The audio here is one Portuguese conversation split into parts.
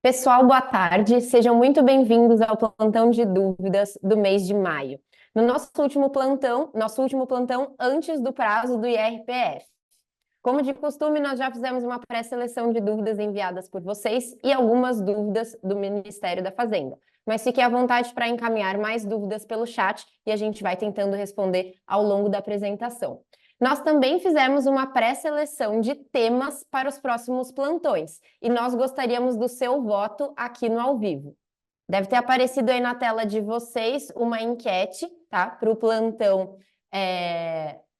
Pessoal, boa tarde. Sejam muito bem-vindos ao plantão de dúvidas do mês de maio. No nosso último plantão antes do prazo do IRPF. Como de costume, nós já fizemos uma pré-seleção de dúvidas enviadas por vocês e algumas dúvidas do Ministério da Fazenda. Mas fiquem à vontade para encaminhar mais dúvidas pelo chat e a gente vai tentando responder ao longo da apresentação. Nós também fizemos uma pré-seleção de temas para os próximos plantões e nós gostaríamos do seu voto aqui no ao vivo. Deve ter aparecido aí na tela de vocês uma enquete, tá? Para o plantão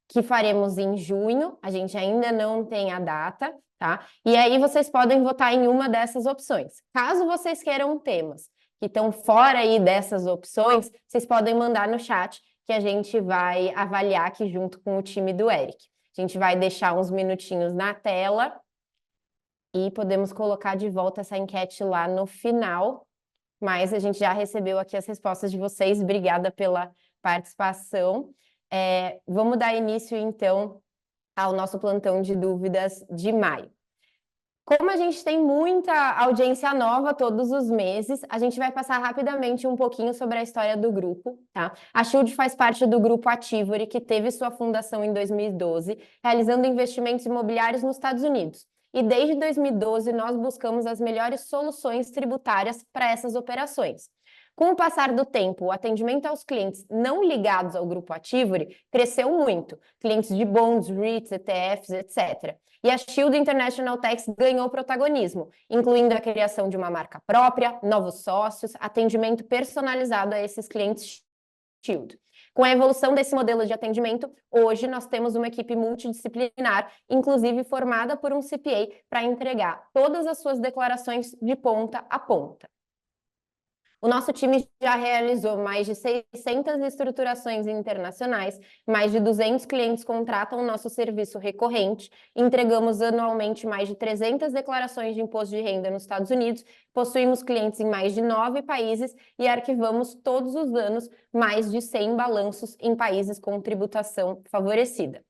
que faremos em junho. A gente ainda não tem a data, tá? E aí vocês podem votar em uma dessas opções. Caso vocês queiram temas que estão fora aí dessas opções, vocês podem mandar no chat que a gente vai avaliar aqui junto com o time do Eric. A gente vai deixar uns minutinhos na tela e podemos colocar de volta essa enquete lá no final, mas a gente já recebeu aqui as respostas de vocês. Obrigada pela participação. Vamos dar início, então, ao nosso plantão de dúvidas de maio. Como a gente tem muita audiência nova todos os meses, a gente vai passar rapidamente um pouquinho sobre a história do grupo, tá? A Shield faz parte do grupo Ativory, que teve sua fundação em 2012, realizando investimentos imobiliários nos Estados Unidos. E desde 2012, nós buscamos as melhores soluções tributárias para essas operações. Com o passar do tempo, o atendimento aos clientes não ligados ao grupo Ativory cresceu muito, clientes de bonds, REITs, ETFs, etc. E a Shield International Tax ganhou protagonismo, incluindo a criação de uma marca própria, novos sócios, atendimento personalizado a esses clientes Shield. Com a evolução desse modelo de atendimento, hoje nós temos uma equipe multidisciplinar, inclusive formada por um CPA, para entregar todas as suas declarações de ponta a ponta. O nosso time já realizou mais de 600 estruturações internacionais, mais de 200 clientes contratam o nosso serviço recorrente, entregamos anualmente mais de 300 declarações de imposto de renda nos Estados Unidos, possuímos clientes em mais de 9 países e arquivamos todos os anos mais de 100 balanços em países com tributação favorecida.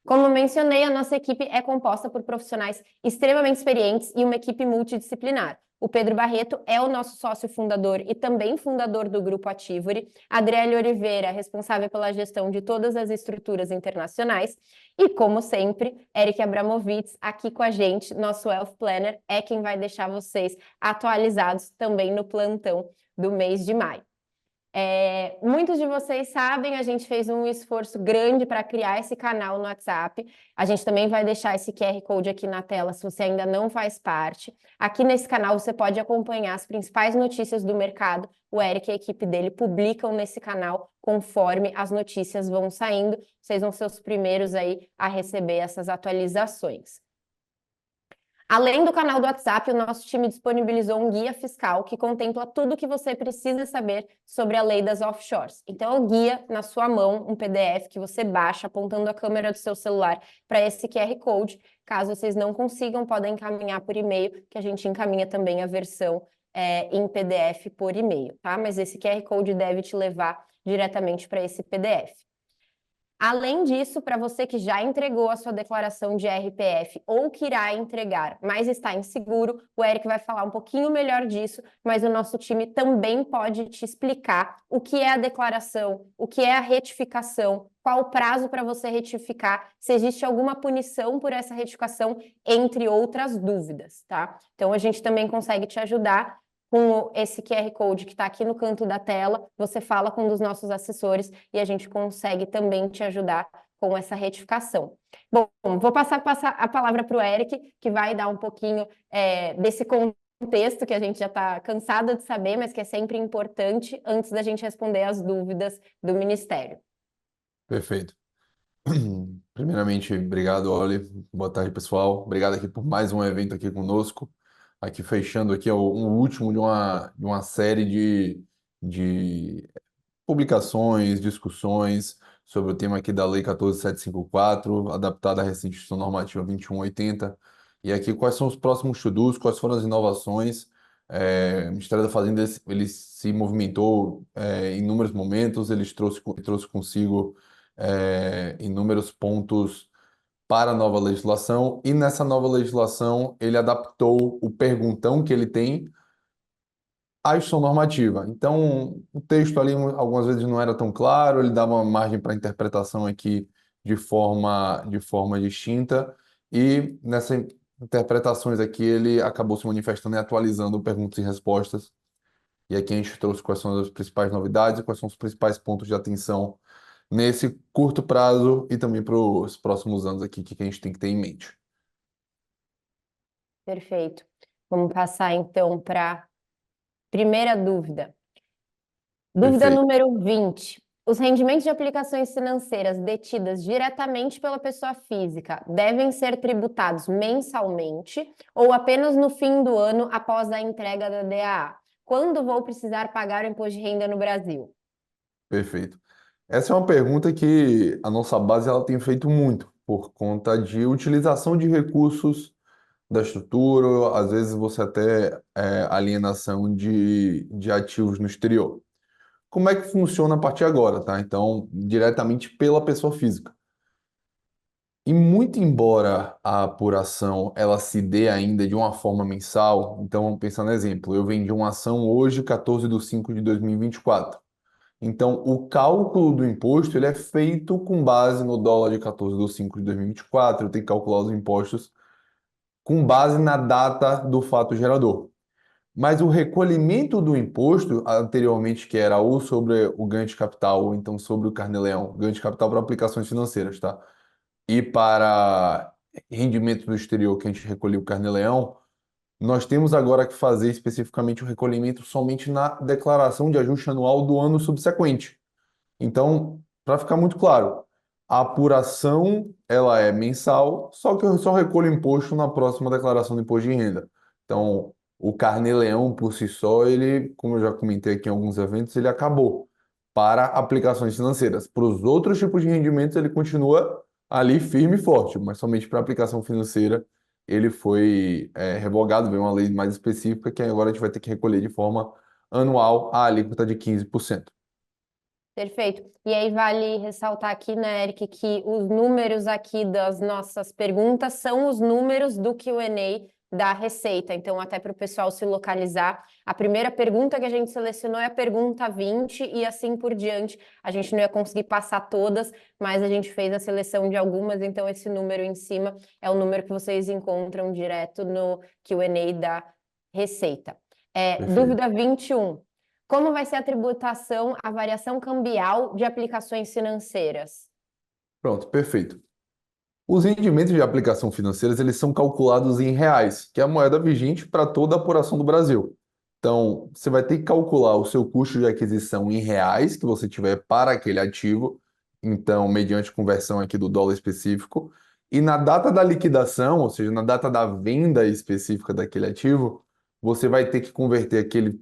Como mencionei, a nossa equipe é composta por profissionais extremamente experientes e uma equipe multidisciplinar. O Pedro Barreto é o nosso sócio fundador e também fundador do Grupo Ativory. Adriele Oliveira, responsável pela gestão de todas as estruturas internacionais. E, como sempre, Eric Abramovitz, aqui com a gente, nosso Wealth Planner, é quem vai deixar vocês atualizados também no plantão do mês de maio. Muitos de vocês sabem, a gente fez um esforço grande para criar esse canal no WhatsApp. A gente também vai deixar esse QR Code aqui na tela se você ainda não faz parte. Aqui nesse canal você pode acompanhar as principais notícias do mercado. O Eric e a equipe dele publicam nesse canal conforme as notícias vão saindo. Vocês vão ser os primeiros aí a receber essas atualizações. Além do canal do WhatsApp, o nosso time disponibilizou um guia fiscal que contempla tudo o que você precisa saber sobre a lei das offshores. Então, é o guia na sua mão, um PDF que você baixa apontando a câmera do seu celular para esse QR Code. Caso vocês não consigam, podem encaminhar por e-mail, que a gente encaminha também a versão em PDF por e-mail, tá? Mas esse QR Code deve te levar diretamente para esse PDF. Além disso, para você que já entregou a sua declaração de RPF ou que irá entregar, mas está inseguro, o Eric vai falar um pouquinho melhor disso, mas o nosso time também pode te explicar o que é a declaração, o que é a retificação, qual o prazo para você retificar, se existe alguma punição por essa retificação, entre outras dúvidas, tá? Então, a gente também consegue te ajudar com esse QR Code que está aqui no canto da tela, você fala com um dos nossos assessores e a gente consegue também te ajudar com essa retificação. Bom, vou passar a palavra para o Eric, que vai dar um pouquinho desse contexto que a gente já está cansado de saber, mas que é sempre importante antes da gente responder as dúvidas do Ministério. Perfeito. Primeiramente, obrigado, Oli. Boa tarde, pessoal. Obrigado aqui por mais um evento aqui conosco. Aqui fechando aqui um último de uma série de publicações, discussões sobre o tema aqui da Lei 14.754, adaptada à recente Instituição Normativa 2180. E aqui quais são os próximos to-dos, quais foram as inovações. O Ministério da Fazenda ele se movimentou em inúmeros momentos, ele trouxe consigo inúmeros pontos para a nova legislação, e nessa nova legislação ele adaptou o perguntão que ele tem à instituição normativa. Então, o texto ali algumas vezes não era tão claro, ele dava uma margem para interpretação aqui de forma distinta, e nessas interpretações aqui ele acabou se manifestando e atualizando perguntas e respostas. E aqui a gente trouxe quais são as principais novidades e quais são os principais pontos de atenção nesse curto prazo e também para os próximos anos aqui que a gente tem que ter em mente. Perfeito. Vamos passar então para a primeira dúvida. Dúvida Perfeito. número 20. Os rendimentos de aplicações financeiras detidas diretamente pela pessoa física devem ser tributados mensalmente ou apenas no fim do ano após a entrega da DAA? Quando vou precisar pagar o imposto de renda no Brasil? Perfeito. Essa é uma pergunta que a nossa base ela tem feito muito por conta de utilização de recursos da estrutura, às vezes você até alienação de ativos no exterior. Como é que funciona a partir de agora, tá? Então, diretamente pela pessoa física. E muito embora a apuração ela se dê ainda de uma forma mensal, então vamos pensar no exemplo, eu vendi uma ação hoje, 14 de 5 de 2024. Então, o cálculo do imposto ele é feito com base no dólar de 14 de 5 de 2024, eu tenho que calcular os impostos com base na data do fato gerador. Mas o recolhimento do imposto, anteriormente, que era ou sobre o ganho de capital, ou então sobre o carnê-leão, ganho de capital para aplicações financeiras, tá? E para rendimentos do exterior, que a gente recolheu o carnê-leão, nós temos agora que fazer especificamente o recolhimento somente na declaração de ajuste anual do ano subsequente. Então, para ficar muito claro, a apuração ela é mensal, só que eu só recolho imposto na próxima declaração de imposto de renda. Então, o Carnê-Leão por si só, ele, como eu já comentei aqui em alguns eventos, ele acabou para aplicações financeiras. Para os outros tipos de rendimentos, ele continua ali firme e forte, mas somente para aplicação financeira ele foi revogado, veio uma lei mais específica que agora a gente vai ter que recolher de forma anual a alíquota de 15%. Perfeito. E aí vale ressaltar aqui, né, Eric, que os números aqui das nossas perguntas são os números do Q&A da Receita. Então, até para o pessoal se localizar, a primeira pergunta que a gente selecionou é a pergunta 20 e assim por diante. A gente não ia conseguir passar todas, mas a gente fez a seleção de algumas, então esse número em cima é o número que vocês encontram direto no Q&A da Receita. Perfeito. Dúvida 21. Como vai ser a tributação, a variação cambial de aplicações financeiras? Pronto, perfeito. Os rendimentos de aplicação financeiras, eles são calculados em reais, que é a moeda vigente para toda a apuração do Brasil. Então, você vai ter que calcular o seu custo de aquisição em reais que você tiver para aquele ativo, então, mediante conversão aqui do dólar específico, e na data da liquidação, ou seja, na data da venda específica daquele ativo, você vai ter que converter aquele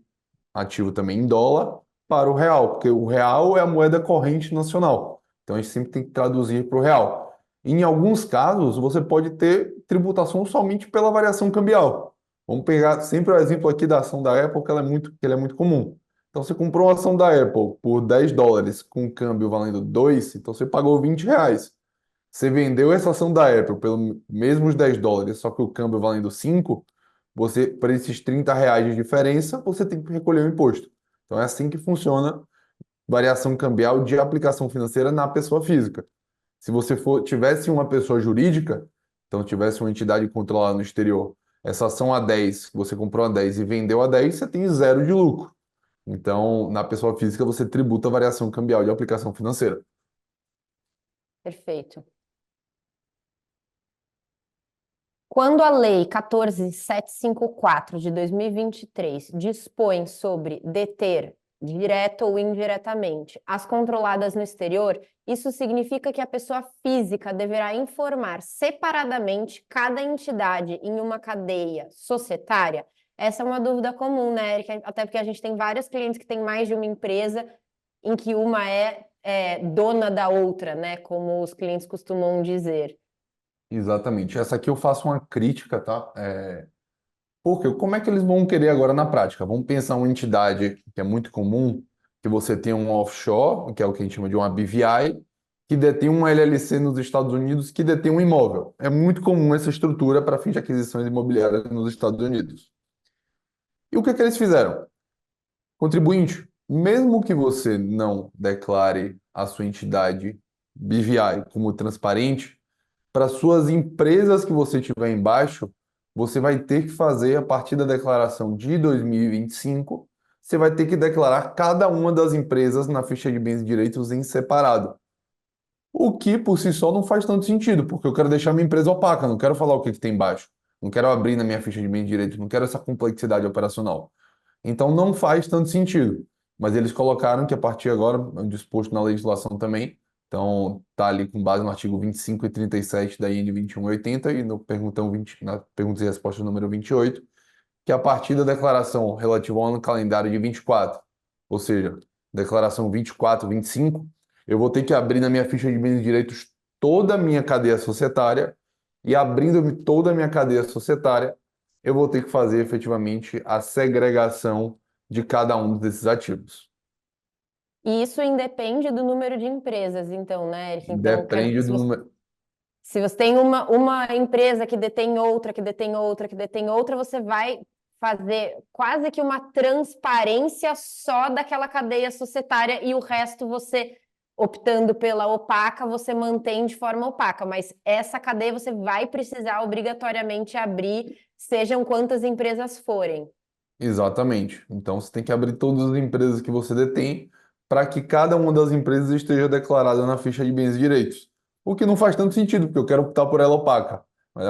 ativo também em dólar para o real, porque o real é a moeda corrente nacional. Então a gente sempre tem que traduzir para o real. Em alguns casos, você pode ter tributação somente pela variação cambial. Vamos pegar sempre o exemplo aqui da ação da Apple, que ela é muito comum. Então você comprou uma ação da Apple por US$ 10 com câmbio valendo 2, então você pagou R$ 20. Você vendeu essa ação da Apple pelo mesmos US$ 10, só que o câmbio valendo 5, você, para esses R$ 30 de diferença, você tem que recolher o imposto. Então é assim que funciona variação cambial de aplicação financeira na pessoa física. Se você tivesse uma pessoa jurídica, então tivesse uma entidade controlada no exterior, essa ação a 10, você comprou a 10 e vendeu a 10, você tem zero de lucro. Então, na pessoa física, você tributa a variação cambial de aplicação financeira. Perfeito. Quando a Lei 14.754 de 2023 dispõe sobre deter, direta ou indiretamente, as controladas no exterior, isso significa que a pessoa física deverá informar separadamente cada entidade em uma cadeia societária? Essa é uma dúvida comum, né, Erika? Até porque a gente tem vários clientes que têm mais de uma empresa em que uma é dona da outra, né? Como os clientes costumam dizer. Exatamente. Essa aqui eu faço uma crítica, tá? Porque como é que eles vão querer agora na prática? Vamos pensar uma entidade que é muito comum, que você tem um offshore, que é o que a gente chama de uma BVI, que detém uma LLC nos Estados Unidos, que detém um imóvel. É muito comum essa estrutura para fins de aquisições imobiliárias nos Estados Unidos. E o que que eles fizeram? Contribuinte, mesmo que você não declare a sua entidade BVI como transparente, para suas empresas que você tiver embaixo, você vai ter que fazer a partir da declaração de 2025, você vai ter que declarar cada uma das empresas na ficha de bens e direitos em separado. O que por si só não faz tanto sentido, porque eu quero deixar minha empresa opaca, não quero falar o que que tem embaixo, não quero abrir na minha ficha de bens e direitos, não quero essa complexidade operacional. Então não faz tanto sentido. Mas eles colocaram que a partir de agora, é um disposto na legislação também, então está ali com base no artigo 25 e 37 da IN 2180 e no perguntão 20, na pergunta e resposta número 28, que a partir da declaração relativa ao ano calendário de 24, ou seja, declaração 24, 25, eu vou ter que abrir na minha ficha de bens e direitos toda a minha cadeia societária e abrindo toda a minha cadeia societária, eu vou ter que fazer efetivamente a segregação de cada um desses ativos. E isso independe do número de empresas, então, né, Eric? Então, Depende do número. se você tem uma empresa que detém outra, que detém outra, que detém outra, você vai fazer quase que uma transparência só daquela cadeia societária e o resto você, optando pela opaca, você mantém de forma opaca. Mas essa cadeia você vai precisar obrigatoriamente abrir, sejam quantas empresas forem. Exatamente. Então você tem que abrir todas as empresas que você detém para que cada uma das empresas esteja declarada na ficha de bens e direitos. O que não faz tanto sentido, porque eu quero optar por ela opaca. Mas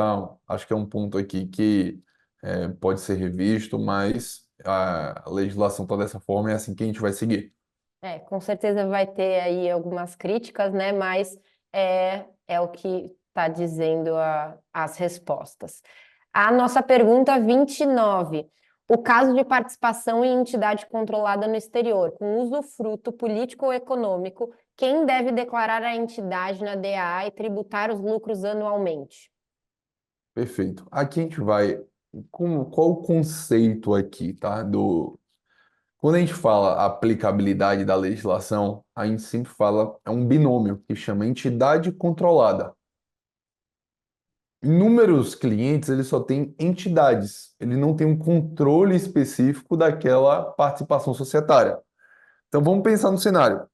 acho que é um ponto aqui que pode ser revisto, mas a legislação está dessa forma e é assim que a gente vai seguir. É, com certeza vai ter aí algumas críticas, né? Mas é o que está dizendo as respostas. A nossa pergunta 29. O caso de participação em entidade controlada no exterior, com usufruto político ou econômico, quem deve declarar a entidade na DAA e tributar os lucros anualmente? Perfeito. Aqui a gente vai. Qual o conceito aqui, tá? Quando a gente fala aplicabilidade da legislação, a gente sempre fala, é um binômio que chama entidade controlada. Inúmeros clientes, ele só tem entidades, ele não tem um controle específico daquela participação societária. Então vamos pensar no cenário.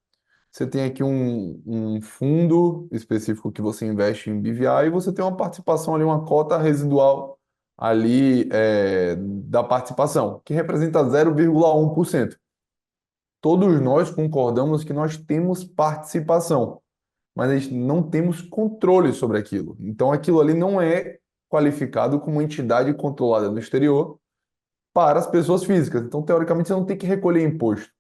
Você tem aqui um fundo específico que você investe em BVA e você tem uma participação ali, uma cota residual ali da participação, que representa 0,1%. Todos nós concordamos que nós temos participação, mas a gente não temos controle sobre aquilo. Então, aquilo ali não é qualificado como entidade controlada no exterior para as pessoas físicas. Então, teoricamente, você não tem que recolher imposto.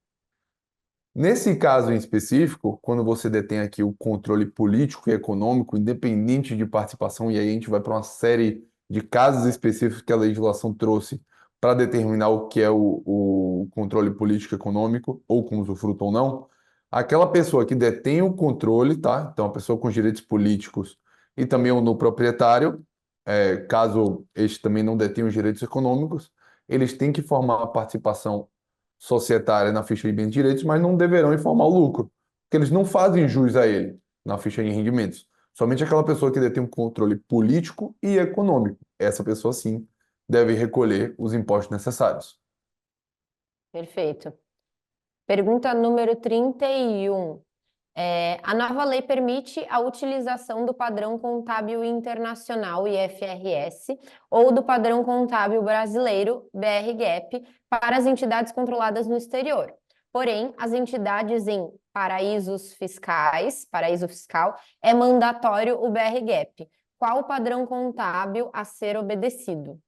Nesse caso em específico, quando você detém aqui o controle político e econômico, independente de participação, e aí a gente vai para uma série de casos específicos que a legislação trouxe para determinar o que é o controle político e econômico, ou com usufruto ou não, aquela pessoa que detém o controle, tá? Então, a pessoa com direitos políticos e também o no proprietário, caso este também não detenha os direitos econômicos, eles têm que formar a participação societária na ficha de bens e direitos, mas não deverão informar o lucro, porque eles não fazem jus a ele na ficha de rendimentos. Somente aquela pessoa que detém um controle político e econômico. Essa pessoa, sim, deve recolher os impostos necessários. Perfeito. Pergunta número 31. A nova lei permite a utilização do padrão contábil internacional, IFRS, ou do padrão contábil brasileiro, BR-GAAP, para as entidades controladas no exterior. Porém, as entidades em paraísos fiscais, paraíso fiscal, é mandatório o BR-GAAP. Qual o padrão contábil a ser obedecido?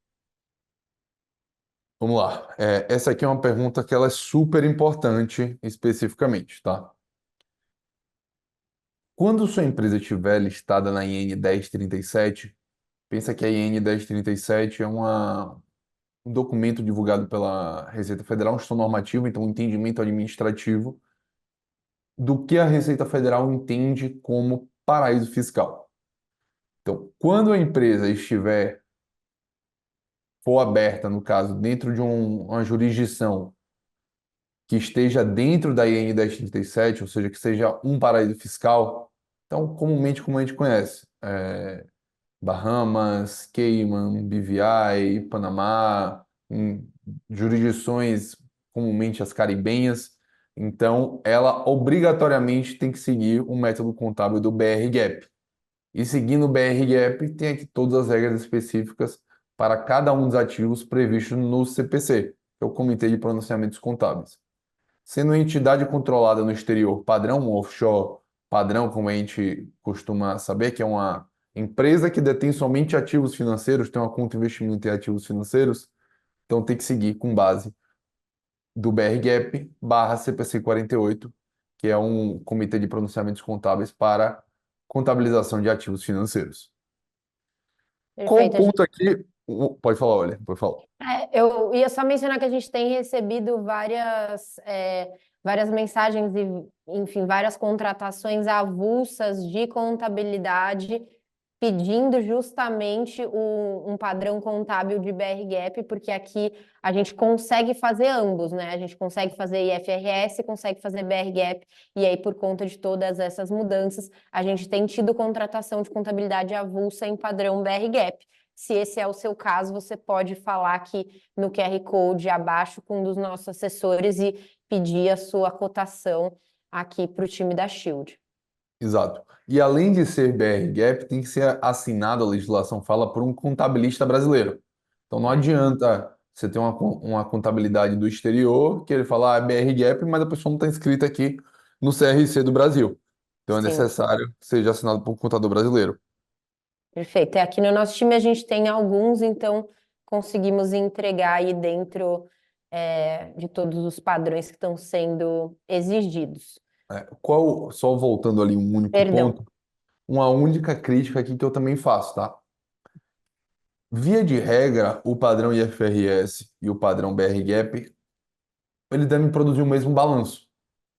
Vamos lá. Essa aqui é uma pergunta que ela é super importante especificamente, tá? Quando sua empresa estiver listada na IN 1037, pensa que a IN 1037 é um documento divulgado pela Receita Federal, um instituto normativo, então um entendimento administrativo do que a Receita Federal entende como paraíso fiscal. Então, quando a empresa estiver, for aberta, no caso, dentro de uma jurisdição que esteja dentro da IN 1037, ou seja, que seja um paraíso fiscal, então, comumente, como a gente conhece, Bahamas, Cayman, BVI, Panamá, jurisdições comumente as caribenhas. Então, ela obrigatoriamente tem que seguir o método contábil do BR-GAAP. E seguindo o BR-GAAP, tem aqui todas as regras específicas para cada um dos ativos previstos no CPC, que é o Comitê de Pronunciamentos Contábeis. Sendo entidade controlada no exterior, padrão offshore, padrão, como a gente costuma saber, que é uma empresa que detém somente ativos financeiros, tem uma conta de investimento em ativos financeiros, então tem que seguir com base do BR-GAAP barra CPC 48, que é um comitê de pronunciamentos contábeis para contabilização de ativos financeiros. Qual o Perfeito. ponto aqui? Pode falar, olha, pode falar. Eu ia só mencionar que a gente tem recebido várias mensagens e, enfim, várias contratações avulsas de contabilidade pedindo justamente um padrão contábil de BR-GAAP, porque aqui a gente consegue fazer ambos, né? A gente consegue fazer IFRS, consegue fazer BR-GAAP, e aí, por conta de todas essas mudanças, a gente tem tido contratação de contabilidade avulsa em padrão BR-GAAP. Se esse é o seu caso, você pode falar aqui no QR Code abaixo com um dos nossos assessores e pedir a sua cotação aqui para o time da Shield. Exato. E além de ser BR-GAAP, tem que ser assinado, a legislação fala, por um contabilista brasileiro. Então não adianta você ter uma contabilidade do exterior, que ele fala, ah, é BR-GAAP, mas a pessoa não está inscrita aqui no CRC do Brasil. Então é Sim, necessário que seja assinado por um contador brasileiro. perfeito. Aqui no nosso time a gente tem alguns, então conseguimos entregar aí dentro de todos os padrões que estão sendo exigidos. Só voltando ali um único Perdão. ponto, uma única crítica aqui que eu também faço, tá? Via de regra, o padrão IFRS e o padrão BR-GAAP, eles devem produzir o mesmo balanço,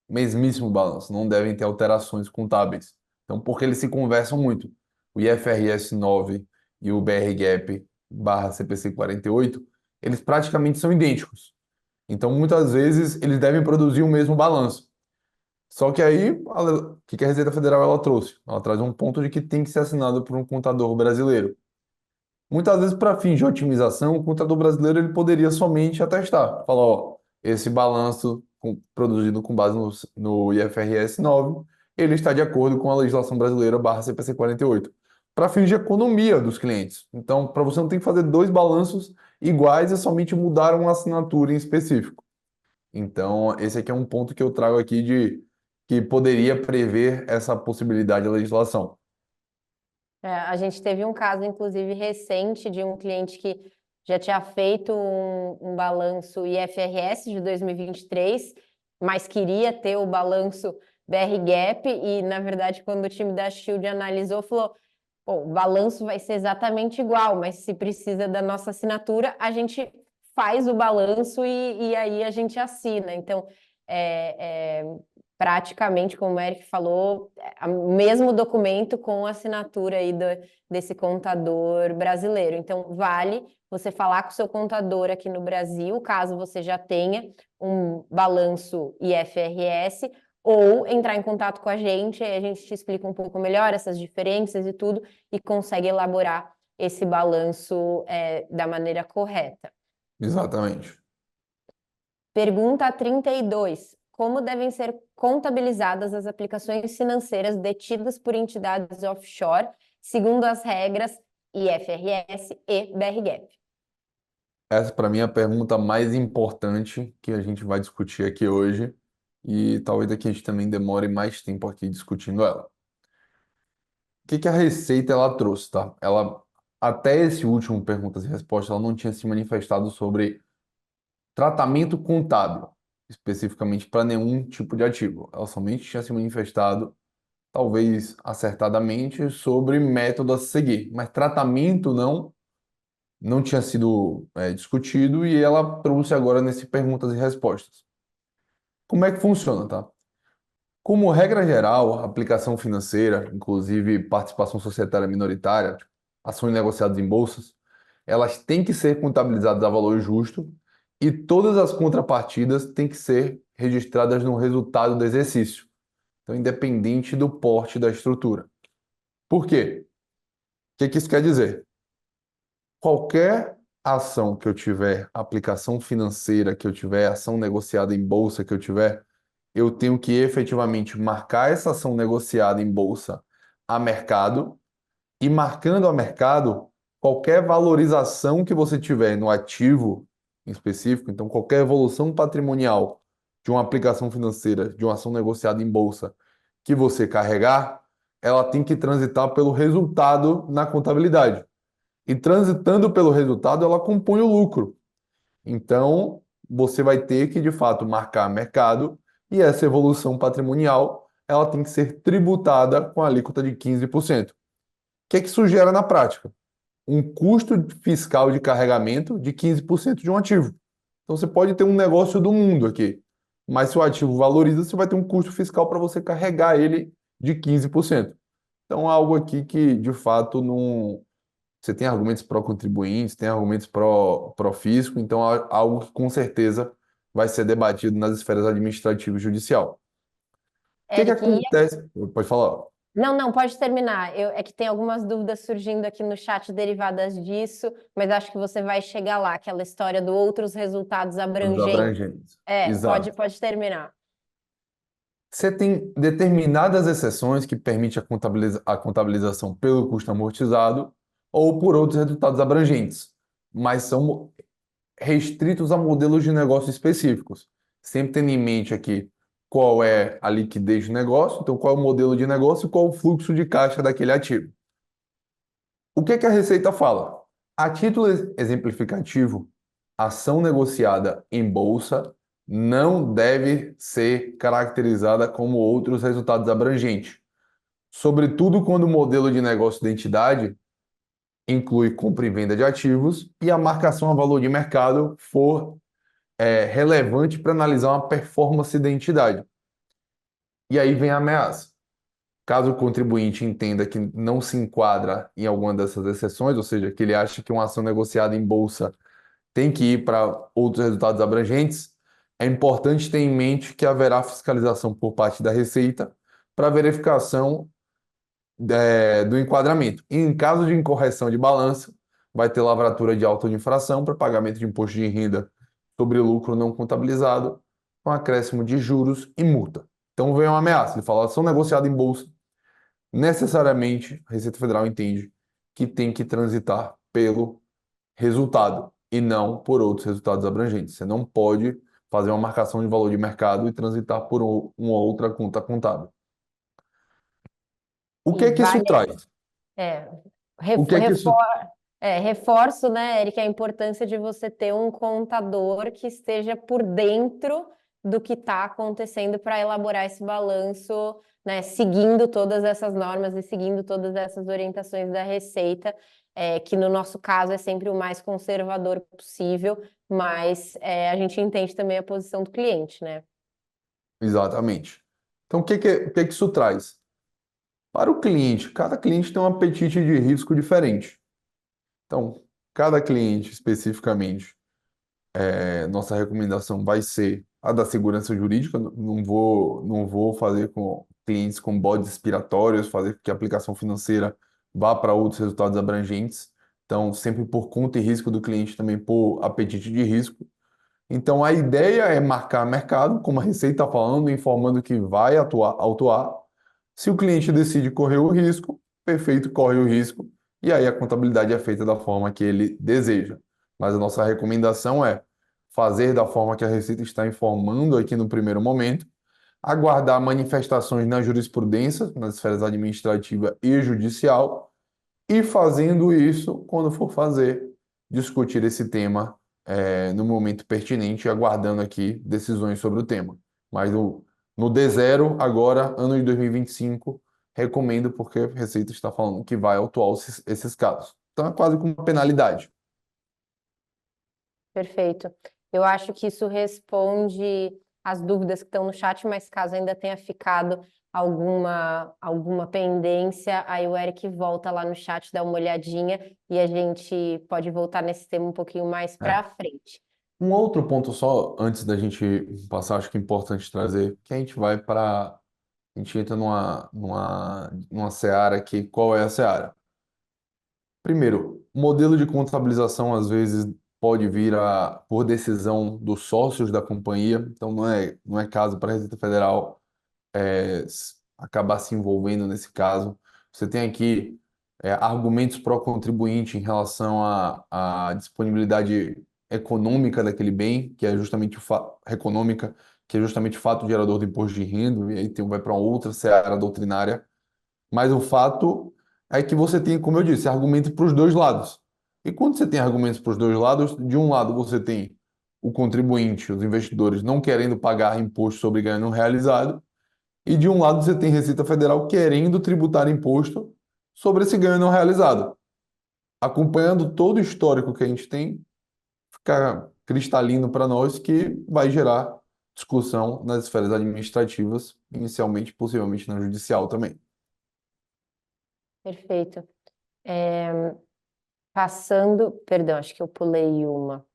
mesmíssimo balanço, não devem ter alterações contábeis. Então, porque eles se conversam muito. O IFRS 9 e o BR-GAAP barra CPC 48, eles praticamente são idênticos. Então, muitas vezes, eles devem produzir o mesmo balanço. Só que aí, o que a Receita Federal ela trouxe? Ela traz um ponto de que tem que ser assinado por um contador brasileiro. Muitas vezes, para fins de otimização, o contador brasileiro ele poderia somente atestar, falar, ó, esse balanço produzido com base no IFRS 9, ele está de acordo com a legislação brasileira barra CPC 48, para fins de economia dos clientes. Então, para você não ter que fazer dois balanços iguais, é somente mudar uma assinatura em específico. Então, esse aqui é um ponto que eu trago aqui de que poderia prever essa possibilidade da legislação. A gente teve um caso, inclusive, recente de um cliente que já tinha feito um balanço IFRS de 2023, mas queria ter o balanço BR-GAAP e, na verdade, quando o time da Shield analisou, falou: "Pô, o balanço vai ser exatamente igual, mas se precisa da nossa assinatura, a gente faz o balanço e aí a gente assina." Então, é, é, praticamente, como o Eric falou, o mesmo documento com a assinatura aí desse contador brasileiro. Então, vale você falar com o seu contador aqui no Brasil, caso você já tenha um balanço IFRS, ou entrar em contato com a gente, aí a gente te explica um pouco melhor essas diferenças e tudo, e consegue elaborar esse balanço da maneira correta. Exatamente. Pergunta 32. Como devem ser contabilizadas as aplicações financeiras detidas por entidades offshore, segundo as regras IFRS e BRGAP? Essa, para mim, é a pergunta mais importante que a gente vai discutir aqui hoje e talvez aqui a gente também demore mais tempo aqui discutindo ela. O que que a Receita ela trouxe, tá? Ela, até esse último perguntas e respostas, ela não tinha se manifestado sobre tratamento contábil, especificamente para nenhum tipo de ativo. Ela somente tinha se manifestado, talvez acertadamente, sobre método a seguir, mas tratamento não tinha sido discutido e ela trouxe agora nesse perguntas e respostas. Como é que funciona, tá? Como regra geral, a aplicação financeira, inclusive participação societária minoritária, tipo, ações negociadas em bolsas, elas têm que ser contabilizadas a valor justo e todas as contrapartidas têm que ser registradas no resultado do exercício. Então, independente do porte da estrutura. Por quê? O que que isso quer dizer? Qualquer ação que eu tiver, aplicação financeira que eu tiver, ação negociada em bolsa que eu tiver, eu tenho que efetivamente marcar essa ação negociada em bolsa a mercado e marcando a mercado qualquer valorização que você tiver no ativo em específico, então qualquer evolução patrimonial de uma aplicação financeira, de uma ação negociada em bolsa que você carregar, ela tem que transitar pelo resultado na contabilidade. E transitando pelo resultado, ela compõe o lucro. Então, você vai ter que, de fato, marcar mercado e essa evolução patrimonial, ela tem que ser tributada com a alíquota de 15%. O que é que isso gera na prática? Um custo fiscal de carregamento de 15% de um ativo. Então, você pode ter um negócio do mundo aqui, mas se o ativo valoriza, você vai ter um custo fiscal para você carregar ele de 15%. Então, é algo aqui que, de fato, não. Você tem argumentos pró-contribuintes, tem argumentos pró-fisco, então é algo que com certeza vai ser debatido nas esferas administrativa e judicial. O que Eric, acontece? Pode falar. não, não, pode terminar. É que tem algumas dúvidas surgindo aqui no chat derivadas disso, mas acho que você vai chegar lá, aquela história do outros resultados Os abrangentes. abrangentes. Pode, Exato. pode terminar. Você tem determinadas exceções que permitem a contabilização pelo custo amortizado ou por outros resultados abrangentes, mas são restritos a modelos de negócio específicos. Sempre tendo em mente aqui qual é a liquidez do negócio, então qual é o modelo de negócio e qual é o fluxo de caixa daquele ativo. O que é que a Receita fala? A título exemplificativo, ação negociada em bolsa não deve ser caracterizada como outros resultados abrangentes, sobretudo quando o modelo de negócio da entidade inclui compra e venda de ativos e a marcação a valor de mercado for relevante para analisar uma performance da entidade. E aí vem a ameaça. Caso o contribuinte entenda que não se enquadra em alguma dessas exceções, ou seja, que ele acha que uma ação negociada em bolsa tem que ir para outros resultados abrangentes, é importante ter em mente que haverá fiscalização por parte da Receita para verificação do enquadramento. E em caso de incorreção de balanço, vai ter lavratura de auto de infração para pagamento de imposto de renda sobre lucro não contabilizado, com acréscimo de juros e multa. Então vem uma ameaça. Ele fala, ação negociada em bolsa, necessariamente a Receita Federal entende que tem que transitar pelo resultado e não por outros resultados abrangentes. Você não pode fazer uma marcação de valor de mercado e transitar por uma outra conta contábil. O que E é que isso vale, traz? é, O que é que isso reforço, né, Eric, a importância de você ter um contador que esteja por dentro do que está acontecendo para elaborar esse balanço, né, seguindo todas essas normas e seguindo todas essas orientações da Receita, que no nosso caso é sempre o mais conservador possível, mas a gente entende também a posição do cliente, né? Exatamente. Então, o que que isso traz? Para o cliente, cada cliente tem um apetite de risco diferente. Então, cada cliente especificamente, nossa recomendação vai ser a da segurança jurídica. Não vou fazer com clientes com bodes expiratórios, fazer com que a aplicação financeira vá para outros resultados abrangentes. Então, sempre por conta e risco do cliente, também por apetite de risco. Então, a ideia é marcar mercado, como a Receita está falando, informando que vai autuar. Se o cliente decide correr o risco, perfeito, corre o risco, e aí a contabilidade é feita da forma que ele deseja. Mas a nossa recomendação é fazer da forma que a Receita está informando aqui no primeiro momento, aguardar manifestações na jurisprudência, nas esferas administrativa e judicial, e fazendo isso, quando for fazer, discutir esse tema no momento pertinente, aguardando aqui decisões sobre o tema. Mas no D0, agora, ano de 2025, recomendo porque a Receita está falando que vai autuar esses casos. Então é quase como uma penalidade. Perfeito. Eu acho que isso responde às dúvidas que estão no chat, mas caso ainda tenha ficado alguma pendência, aí o Eric volta lá no chat, dá uma olhadinha e a gente pode voltar nesse tema um pouquinho mais É. para frente. Um outro ponto só, antes da gente passar, acho que é importante trazer, que a gente vai para. A gente entra numa seara aqui. Qual é a seara? Primeiro, modelo de contabilização às vezes pode vir por decisão dos sócios da companhia, então não é caso para a Receita Federal acabar se envolvendo nesse caso. Você tem aqui argumentos pró-contribuinte em relação à disponibilidade econômica daquele bem, que é justamente econômica, que é justamente o fato gerador do imposto de renda, e aí vai para outra seara doutrinária. Mas o fato é que você tem, como eu disse, argumentos para os dois lados. E quando você tem argumentos para os dois lados, de um lado você tem o contribuinte, os investidores não querendo pagar imposto sobre ganho não realizado, e de um lado você tem Receita Federal querendo tributar imposto sobre esse ganho não realizado. Acompanhando todo o histórico que a gente tem, fica cristalino para nós que vai gerar discussão nas esferas administrativas, inicialmente, possivelmente na judicial também. Perfeito. Passando, perdão, acho que eu pulei uma.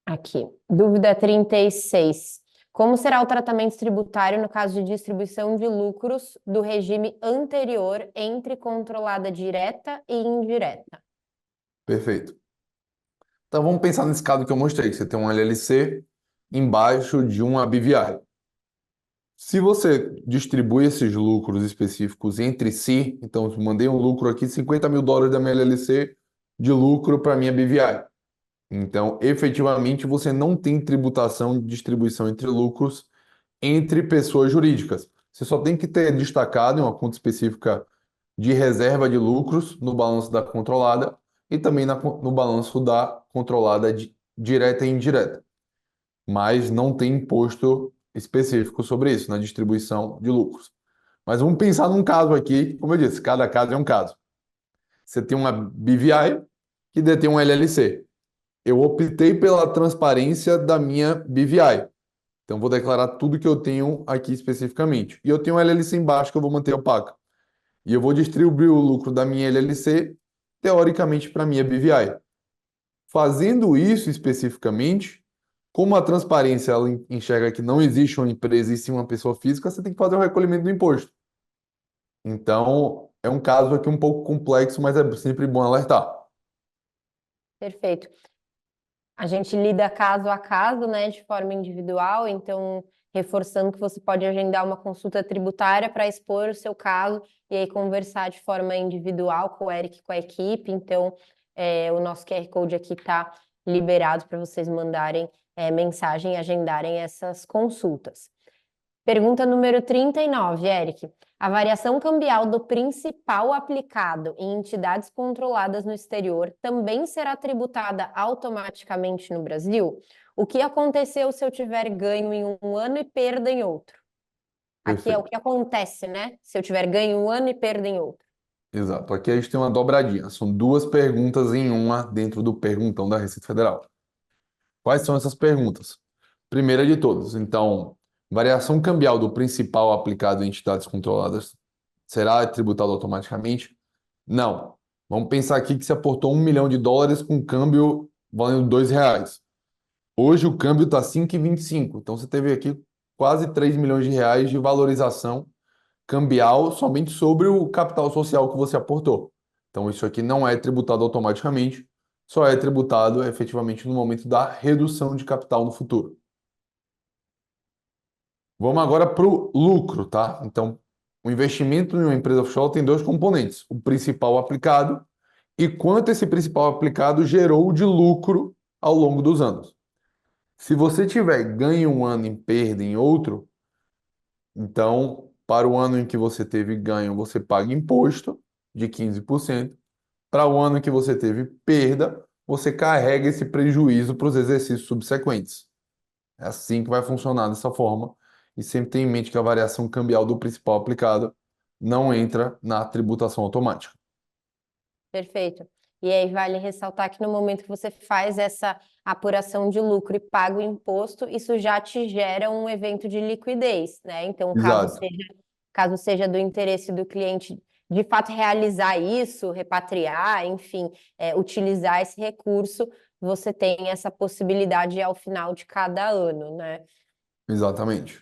Aqui. Dúvida 36. Como será o tratamento tributário no caso de distribuição de lucros do regime anterior entre controlada direta e indireta? Perfeito. Então vamos pensar nesse caso que eu mostrei. Você tem um LLC embaixo de uma BVI. Se você distribui esses lucros específicos entre si, então eu mandei um lucro aqui, US$ 50.000 da minha LLC de lucro para minha BVI. Então, efetivamente, você não tem tributação de distribuição entre lucros entre pessoas jurídicas. Você só tem que ter destacado em uma conta específica de reserva de lucros no balanço da controlada e também no balanço da controlada direta e indireta. Mas não tem imposto específico sobre isso, na distribuição de lucros. Mas vamos pensar num caso aqui, como eu disse, cada caso é um caso. Você tem uma BVI que detém um LLC. Eu optei pela transparência da minha BVI. Então, vou declarar tudo que eu tenho aqui especificamente. E eu tenho um LLC embaixo que eu vou manter opaca. E eu vou distribuir o lucro da minha LLC, teoricamente, para a minha BVI. Fazendo isso especificamente, como a transparência ela enxerga que não existe uma empresa e sim uma pessoa física, você tem que fazer o recolhimento do imposto. Então, é um caso aqui um pouco complexo, mas é sempre bom alertar. Perfeito. A gente lida caso a caso, né, de forma individual, então reforçando que você pode agendar uma consulta tributária para expor o seu caso e aí conversar de forma individual com o Eric, com a equipe. Então, o nosso QR Code aqui está liberado para vocês mandarem mensagem e agendarem essas consultas. Pergunta número 39, Eric. A variação cambial do principal aplicado em entidades controladas no exterior também será tributada automaticamente no Brasil? O que aconteceu se eu tiver ganho em um ano e perda em outro? Aqui é o Perfeito. que acontece, né? Se eu tiver ganho em um ano e perda em outro. Exato. Aqui a gente tem uma dobradinha. São duas perguntas em uma dentro do perguntão da Receita Federal. Quais são essas perguntas? Primeira de todas, então, variação cambial do principal aplicado em entidades controladas será tributado automaticamente? Não. Vamos pensar aqui que você aportou US$ 1 milhão com câmbio valendo R$ 2. Hoje o câmbio está 5,25. Então você teve aqui quase R$ 3 milhões de valorização cambial somente sobre o capital social que você aportou. Então, isso aqui não é tributado automaticamente, só é tributado efetivamente no momento da redução de capital no futuro. Vamos agora para o lucro, tá? Então, o investimento em uma empresa offshore tem dois componentes: o principal aplicado e quanto esse principal aplicado gerou de lucro ao longo dos anos. Se você tiver ganho um ano e perda em outro, então, para o ano em que você teve ganho, você paga imposto de 15%. Para o ano que você teve perda, você carrega esse prejuízo para os exercícios subsequentes. É assim que vai funcionar dessa forma. E sempre tenha em mente que a variação cambial do principal aplicado não entra na tributação automática. Perfeito. E aí vale ressaltar que no momento que você faz essa apuração de lucro e paga o imposto, isso já te gera um evento de liquidez, né? Então, Exato. caso seja do interesse do cliente de fato realizar isso, repatriar, enfim, utilizar esse recurso, você tem essa possibilidade ao final de cada ano, né? Exatamente.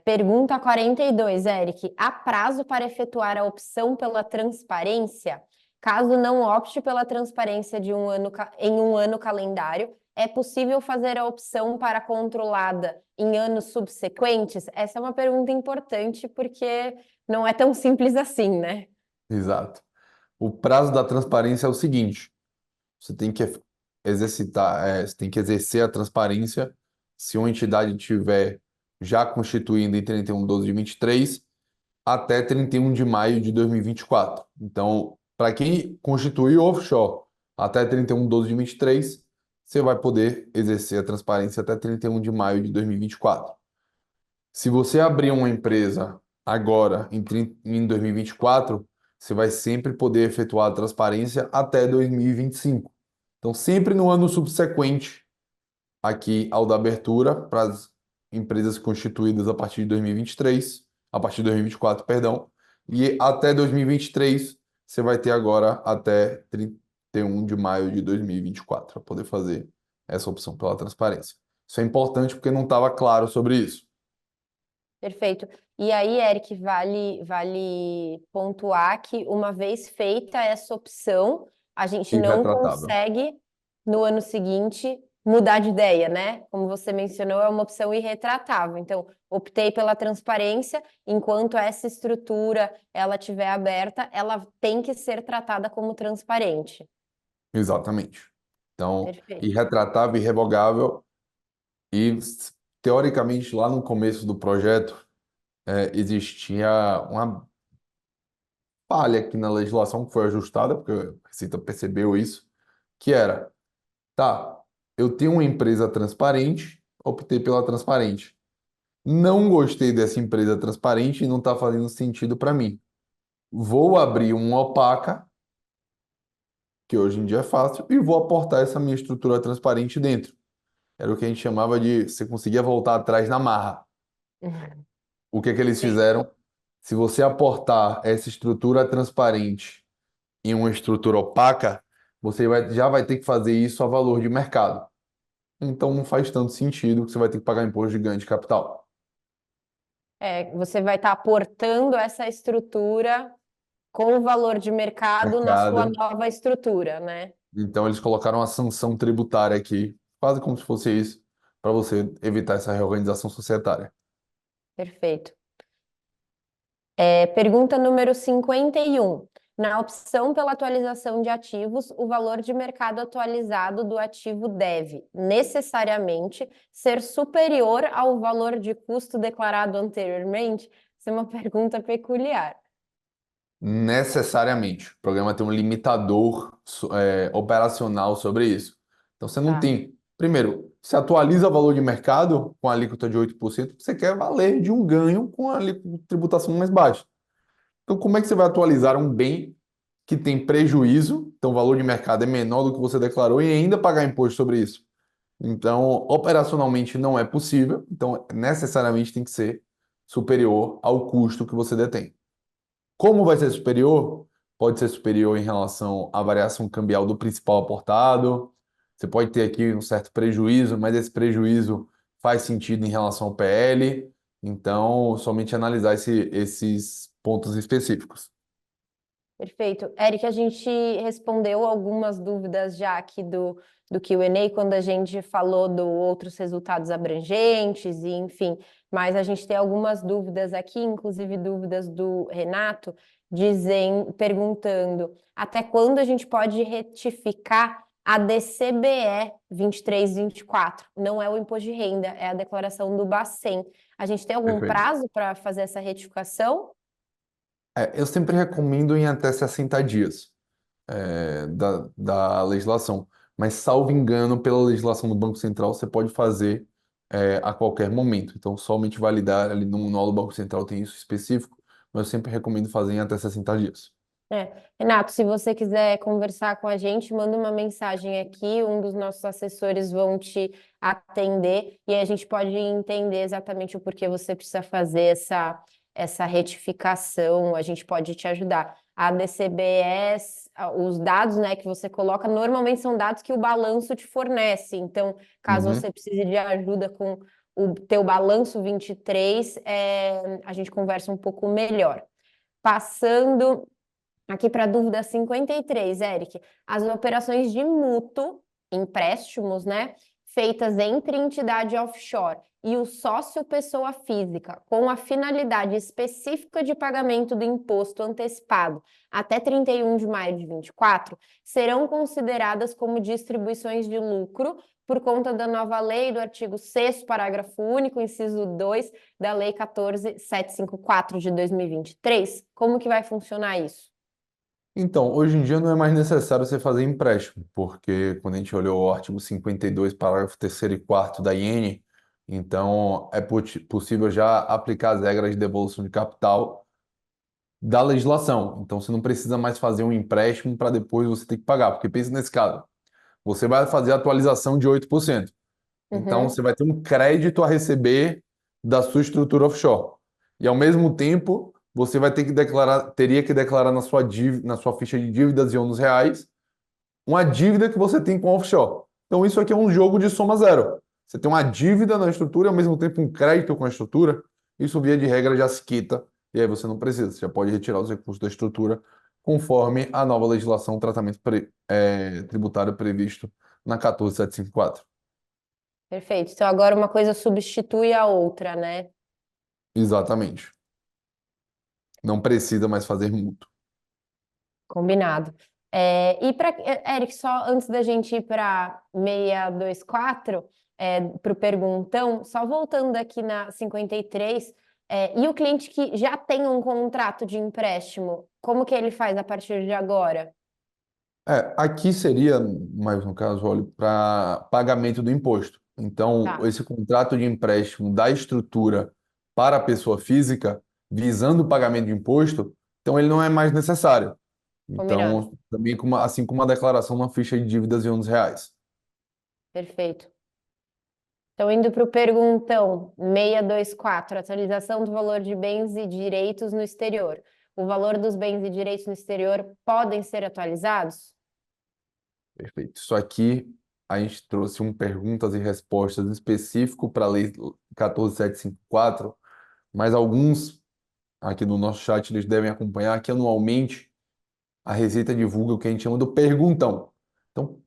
Pergunta 42, Eric. Há prazo para efetuar a opção pela transparência? Caso não opte pela transparência de em um ano calendário, é possível fazer a opção para controlada em anos subsequentes? Essa é uma pergunta importante porque não é tão simples assim, né? Exato. O prazo da transparência é o seguinte: você tem que você tem que exercer a transparência se uma entidade tiver já constituída em 31/12/23 até 31 de maio de 2024. Então, para quem constituiu offshore até 31/12/23, você vai poder exercer a transparência até 31 de maio de 2024. Se você abrir uma empresa agora, em 2024, você vai sempre poder efetuar a transparência até 2025. Então, sempre no ano subsequente aqui ao da abertura para as empresas constituídas a partir de 2023, a partir de 2024, perdão, e até 2023 você vai ter agora até 31 de maio de 2024 para poder fazer essa opção pela transparência. Isso é importante porque não estava claro sobre isso. Perfeito. E aí, Eric, vale pontuar que uma vez feita essa opção, a gente não Irretratável. consegue, no ano seguinte, mudar de ideia, né? Como você mencionou, é uma opção irretratável. Então, optei pela transparência, enquanto essa estrutura ela estiver aberta, ela tem que ser tratada como transparente. Exatamente. Então, Perfeito. irretratável, irrevogável e, teoricamente, lá no começo do projeto, existia uma falha aqui na legislação que foi ajustada, porque a Receita percebeu isso, que era, tá, eu tenho uma empresa transparente, optei pela transparente. Não gostei dessa empresa transparente e não está fazendo sentido para mim. Vou abrir uma opaca, que hoje em dia é fácil, e vou aportar essa minha estrutura transparente dentro. Era o que a gente chamava de você conseguia voltar atrás na marra. O que é que eles fizeram? Se você aportar essa estrutura transparente em uma estrutura opaca, já vai ter que fazer isso a valor de mercado. Então não faz tanto sentido que você vai ter que pagar imposto de ganho de capital. Você vai estar aportando essa estrutura com o valor de mercado na sua Mercado. nova estrutura, né? Então eles colocaram uma sanção tributária aqui, quase como se fosse isso, para você evitar essa reorganização societária. Perfeito. Pergunta número 51. Na opção pela atualização de ativos, o valor de mercado atualizado do ativo deve necessariamente ser superior ao valor de custo declarado anteriormente? Essa é uma pergunta peculiar. Necessariamente. O programa tem um limitador operacional sobre isso. Então você não Tá. tem. Primeiro, você atualiza o valor de mercado com a alíquota de 8%, você quer valer de um ganho com a tributação mais baixa. Então, como é que você vai atualizar um bem que tem prejuízo? Então, o valor de mercado é menor do que você declarou e ainda pagar imposto sobre isso. Então, operacionalmente não é possível. Então, necessariamente tem que ser superior ao custo que você detém. Como vai ser superior? Pode ser superior em relação à variação cambial do principal aportado. Você pode ter aqui um certo prejuízo, mas esse prejuízo faz sentido em relação ao PL. Então, somente analisar esses pontos específicos. Perfeito. Eric, a gente respondeu algumas dúvidas já aqui do Q&A quando a gente falou do outros resultados abrangentes e enfim, mas a gente tem algumas dúvidas aqui, inclusive dúvidas do Renato, perguntando até quando a gente pode retificar a DCBE 23/24? Não é o imposto de renda, é a declaração do Bacen. A gente tem algum Perfeito. prazo para fazer essa retificação? Eu sempre recomendo em até 60 dias da legislação. Mas, salvo engano, pela legislação do Banco Central, você pode fazer a qualquer momento. Então, somente validar ali no manual do Banco Central tem isso específico, mas eu sempre recomendo fazer em até 60 dias. Renato, se você quiser conversar com a gente, manda uma mensagem aqui, um dos nossos assessores vão te atender e aí a gente pode entender exatamente o porquê você precisa fazer essa retificação, a gente pode te ajudar. a DCBS, os dados, né, que você coloca, normalmente são dados que o balanço te fornece. Então, caso Uhum. você precise de ajuda com o teu balanço 23, a gente conversa um pouco melhor. Passando aqui para a dúvida 53, Eric, as operações de mútuo, empréstimos, né, feitas entre entidade offshore e o sócio pessoa física, com a finalidade específica de pagamento do imposto antecipado até 31 de maio de 24, serão consideradas como distribuições de lucro por conta da nova lei do artigo 6º, parágrafo único, inciso 2 da Lei 14.754 de 2023. Como que vai funcionar isso? Então, hoje em dia não é mais necessário você fazer empréstimo, porque quando a gente olhou o artigo 52, parágrafo 3º e 4º da IN, então é possível já aplicar as regras de devolução de capital da legislação. Então, você não precisa mais fazer um empréstimo para depois você ter que pagar, porque pensa nesse caso, você vai fazer a atualização de 8%. Então, Uhum. você vai ter um crédito a receber da sua estrutura offshore. E, ao mesmo tempo, você vai ter que declarar, teria que declarar na sua dívida, na sua ficha de dívidas e ônus reais, uma dívida que você tem com a offshore. Então, isso aqui é um jogo de soma zero. Você tem uma dívida na estrutura e, ao mesmo tempo, um crédito com a estrutura. Isso, via de regra, já se quita. E aí você não precisa. Você já pode retirar os recursos da estrutura conforme a nova legislação, tratamento tributário previsto na 14.754. Perfeito. Então agora uma coisa substitui a outra, né? Exatamente. Não precisa mais fazer mútuo. Combinado. E para Eric, só antes da gente ir para 624, para o perguntão, só voltando aqui na 53, e o cliente que já tem um contrato de empréstimo, como que ele faz a partir de agora? Aqui seria, mais no caso, olha, para pagamento do imposto. Então, Tá, esse contrato de empréstimo da estrutura para a pessoa física, visando o pagamento de imposto, então ele não é mais necessário. combinado. Então, também assim como a declaração na ficha de dívidas e ônus reais. Perfeito. Então, indo para o perguntão 624, atualização do valor de bens e direitos no exterior. O valor dos bens e direitos no exterior podem ser atualizados? Perfeito. Isso aqui a gente trouxe um perguntas e respostas específico para a Lei 14.754, mas alguns aqui no nosso chat eles devem acompanhar que anualmente a Receita divulga o que a gente chama do perguntão. Então,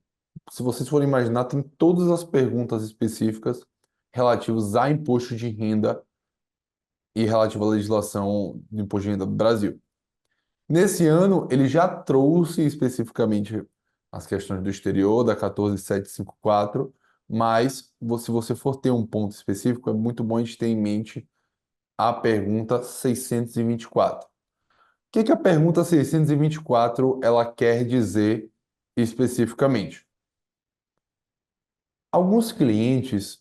se vocês forem imaginar, tem todas as perguntas específicas relativas a imposto de renda e relativa à legislação do imposto de renda do Brasil. Nesse ano, ele já trouxe especificamente as questões do exterior, da 14.754, mas se você for ter um ponto específico, é muito bom a gente ter em mente a pergunta 624. O que a pergunta 624 ela quer dizer especificamente? Alguns clientes,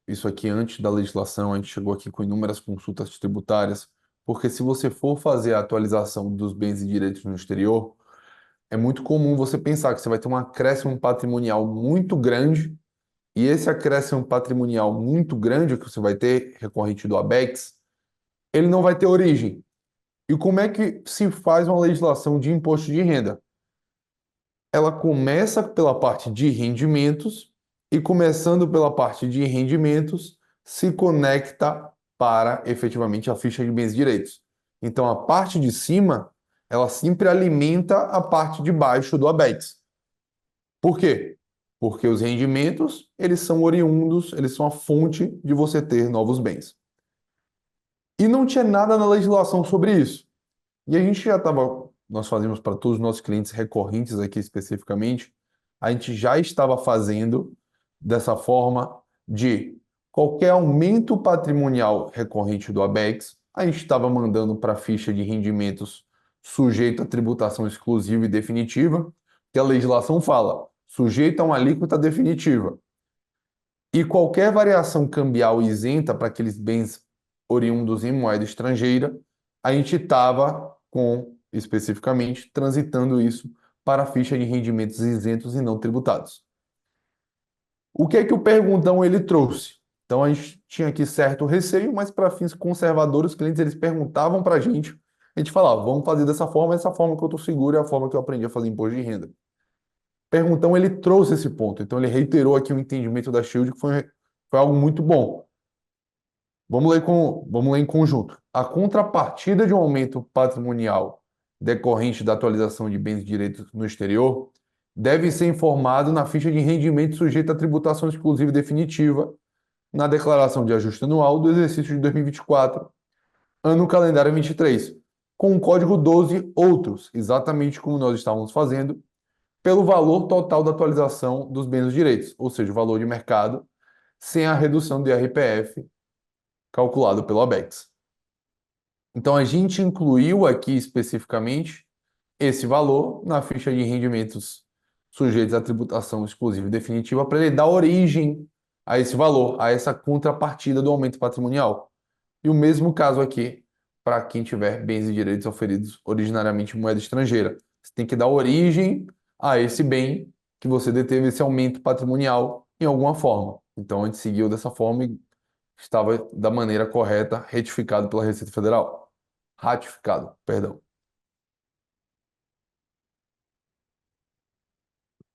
isso aqui antes da legislação, a gente chegou aqui com inúmeras consultas tributárias, porque se você for fazer a atualização dos bens e direitos no exterior, é muito comum você pensar que você vai ter um acréscimo patrimonial muito grande, e esse acréscimo patrimonial muito grande que você vai ter, recorrente do ABEX, ele não vai ter origem. E como é que se faz uma legislação de imposto de renda? Ela começa pela parte de rendimentos e, começando pela parte de rendimentos, se conecta para efetivamente a ficha de bens e direitos. Então, a parte de cima, ela sempre alimenta a parte de baixo do ABEX. Por quê? Porque os rendimentos, eles são oriundos, eles são a fonte de você ter novos bens. E não tinha nada na legislação sobre isso. E a gente já estava, nós fazemos para todos os nossos clientes recorrentes aqui especificamente, a gente já estava fazendo dessa forma de qualquer aumento patrimonial recorrente do ABEX, a gente estava mandando para a ficha de rendimentos sujeito à tributação exclusiva e definitiva, que a legislação fala, sujeito a uma alíquota definitiva. E qualquer variação cambial isenta para aqueles bens oriundos em moeda estrangeira, a gente estava especificamente, transitando isso para a ficha de rendimentos isentos e não tributados. O que é que o perguntão ele trouxe? Então a gente tinha aqui certo receio, mas para fins conservadores, os clientes eles perguntavam para a gente A gente fala, vamos fazer dessa forma, essa forma que eu estou seguro é a forma que eu aprendi a fazer imposto de renda. Perguntão, ele trouxe esse ponto, então ele reiterou aqui o entendimento da Shield, que foi algo muito bom. Vamos ler em conjunto. A contrapartida de um aumento patrimonial decorrente da atualização de bens e direitos no exterior deve ser informado na ficha de rendimento sujeita à tributação exclusiva e definitiva na declaração de ajuste anual do exercício de 2024, ano calendário 23, com o código 12 outros, exatamente como nós estávamos fazendo, pelo valor total da atualização dos bens e direitos, ou seja, o valor de mercado, sem a redução do IRPF calculado pelo ABEX. Então, a gente incluiu aqui especificamente esse valor na ficha de rendimentos sujeitos à tributação exclusiva e definitiva para ele dar origem a esse valor, a essa contrapartida do aumento patrimonial. E o mesmo caso aqui para quem tiver bens e direitos oferidos originariamente em moeda estrangeira. Você tem que dar origem a esse bem que você deteve esse aumento patrimonial em alguma forma. Então, a gente seguiu dessa forma e estava da maneira correta, retificado pela Receita Federal. Ratificado, perdão.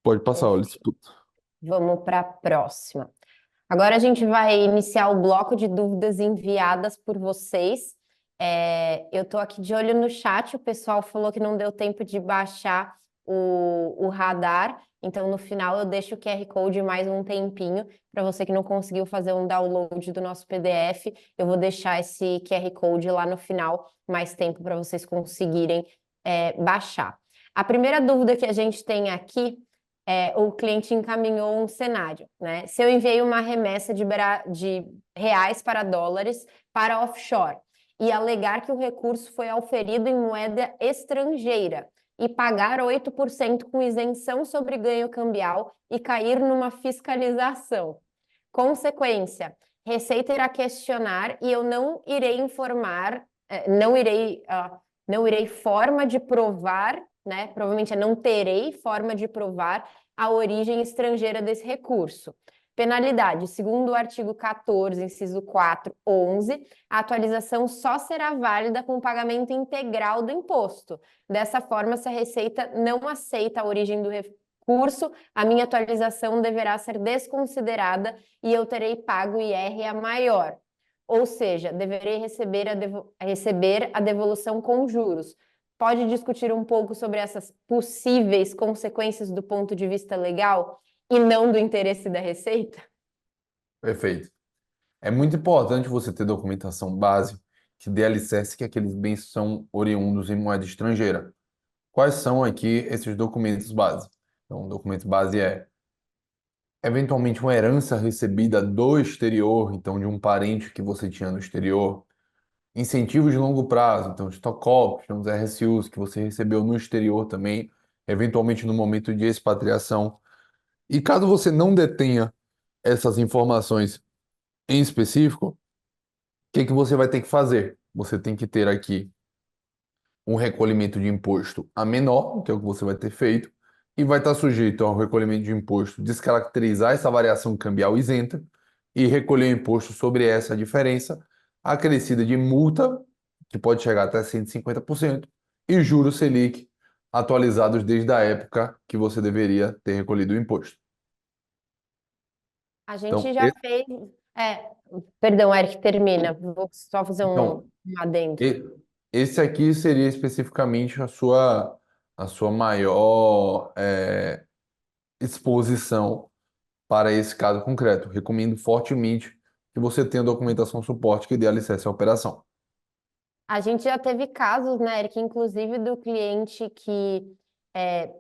Pode passar, olha. Vamos para a próxima. Agora a gente vai iniciar o bloco de dúvidas enviadas por vocês. Eu estou aqui de olho no chat, o pessoal falou que não deu tempo de baixar o radar, então no final eu deixo o QR Code mais um tempinho. Para você que não conseguiu fazer um download do nosso PDF, eu vou deixar esse QR Code lá no final, mais tempo para vocês conseguirem baixar. A primeira dúvida que a gente tem aqui o cliente encaminhou um cenário, né? Se eu enviei uma remessa de reais para dólares para offshore e alegar que o recurso foi auferido em moeda estrangeira e pagar 8% com isenção sobre ganho cambial e cair numa fiscalização. Consequência, Receita irá questionar e eu não irei informar, não irei forma de provar, né? Provavelmente não terei forma de provar a origem estrangeira desse recurso. Penalidade, segundo o artigo 14, inciso 4, 11, a atualização só será válida com o pagamento integral do imposto. Dessa forma, se a Receita não aceita a origem do recurso, a minha atualização deverá ser desconsiderada e eu terei pago IR a maior. Ou seja, deverei receber a devolução com juros. Pode discutir um pouco sobre essas possíveis consequências do ponto de vista legal e não do interesse da Receita? Perfeito. É muito importante você ter documentação base que dê alicerce que aqueles bens são oriundos em moeda estrangeira. Quais são aqui esses documentos base? Então, o documento base é, eventualmente, uma herança recebida do exterior, então, de um parente que você tinha no exterior. Incentivos de longo prazo, então, stock options, RSUs, que você recebeu no exterior também, eventualmente no momento de expatriação. E caso você não detenha essas informações em específico, o que que você vai ter que fazer? Você tem que ter aqui um recolhimento de imposto a menor, que é o que você vai ter feito, e vai estar sujeito ao recolhimento de imposto, descaracterizar essa variação cambial isenta e recolher o imposto sobre essa diferença, acrescida de multa, que pode chegar até 150%, e juros Selic atualizados desde a época que você deveria ter recolhido o imposto. A gente Então, já fez. É, Perdão, Eric, termina. Vou só fazer então, um adendo. E- esse aqui seria especificamente a sua maior exposição para esse caso concreto. Recomendo fortemente que você tenha documentação suporte que dê alicerce à operação. A gente já teve casos, né, Eric, inclusive do cliente que é,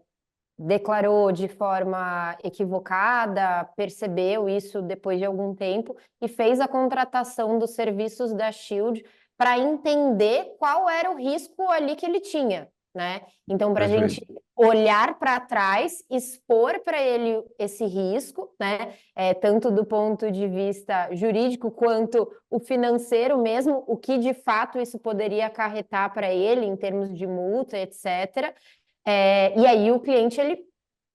declarou de forma equivocada, percebeu isso depois de algum tempo e fez a contratação dos serviços da Shield para entender qual era o risco ali que ele tinha, né? Então, para a gente Perfeito. olhar para trás, expor para ele esse risco, né? Tanto do ponto de vista jurídico quanto o financeiro mesmo, o que de fato isso poderia acarretar para ele em termos de multa, etc. E aí o cliente ele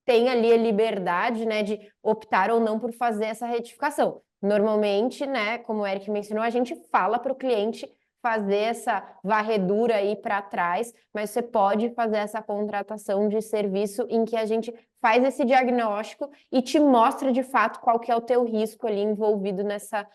tem ali a liberdade, né, de optar ou não por fazer essa retificação. Normalmente, né, como o Eric mencionou, a gente fala para o cliente fazer essa varredura aí para trás, mas você pode fazer essa contratação de serviço em que a gente faz esse diagnóstico e te mostra de fato qual que é o teu risco ali envolvido nessa